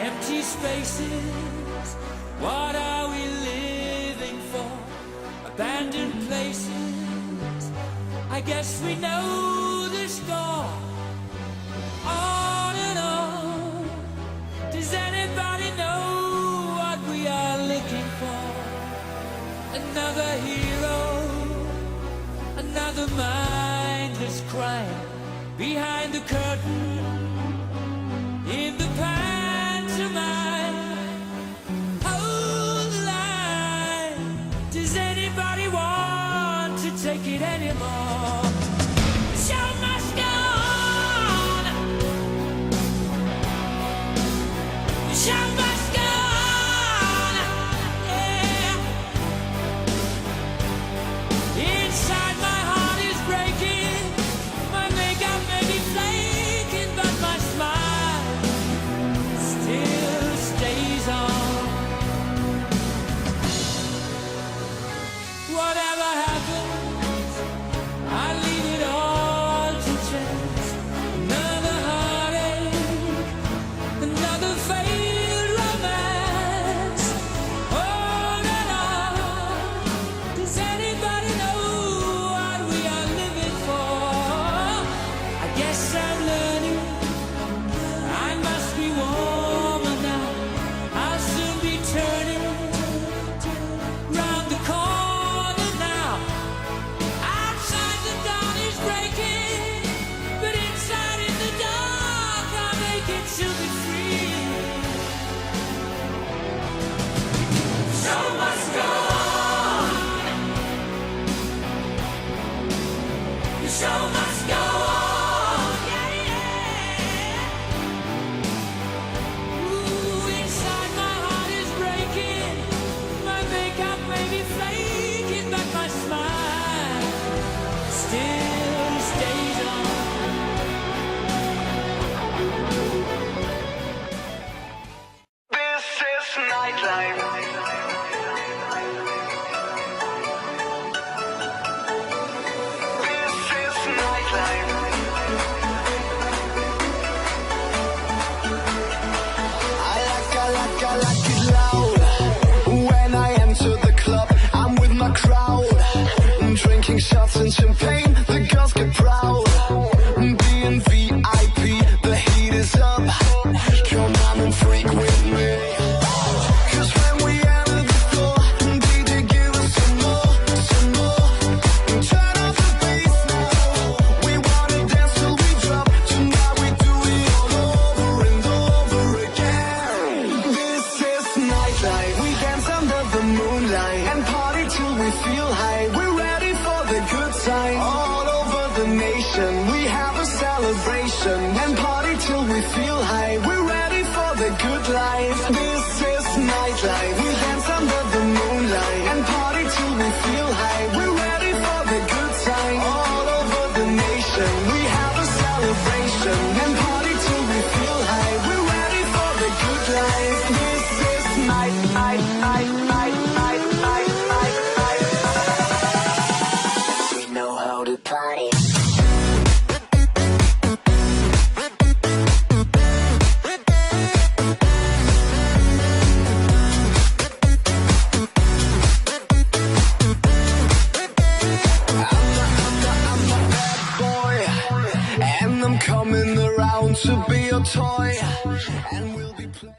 empty spaces. What are we living for? Abandoned places. I guess we know the score. On and on. Does anybody know what we are looking for? Another hero, another mindless crime behind the curtain. In the pantomime, hold the line. Does anybody want to take it anymore? The show must go on. The show must go on. Yeah. Inside my heart is breaking. My makeup may be flaking, but my smile still stays on. Whatever happens, I leave it all to chance. Another heartache, another failed romance. On and on. Does anybody know what we are living for? I guess I'm learning. I must be warmer now. I'll soon be turning round the corner now. Outside the dawn is breaking, but inside in the dark I'll make it to be free. The show must go on. The show must go on. Yeah, yeah. Ooh, inside my heart is breaking. My makeup may be flaking, but my smile still stays on. This is nightlife. This is nightlife. I like it loud. When I enter the club, I'm with my crowd. Drinking shots and champagne, the girls get proud. Being VIP, the heat is up. Come on and freak with me. 'Cause when we enter the floor, DJ give us some more, some more. Turn up the bass now. We wanna dance till we drop. Tonight we do it all over and over again. This is nightlife. We dance under the moonlight and party till we feel high. We're ready for the good time. All over the nation, we have a celebration and party till we feel high. We're ready for the good life. This is nightlife. We dance under the moonlight and party till we feel high. We're ready for the good time. All over the nation, we have a celebration and party till we feel high. We're ready for the good life. This is night. We know how to party. I'm a bad boy, and I'm coming around to be your toy. And we'll be playing.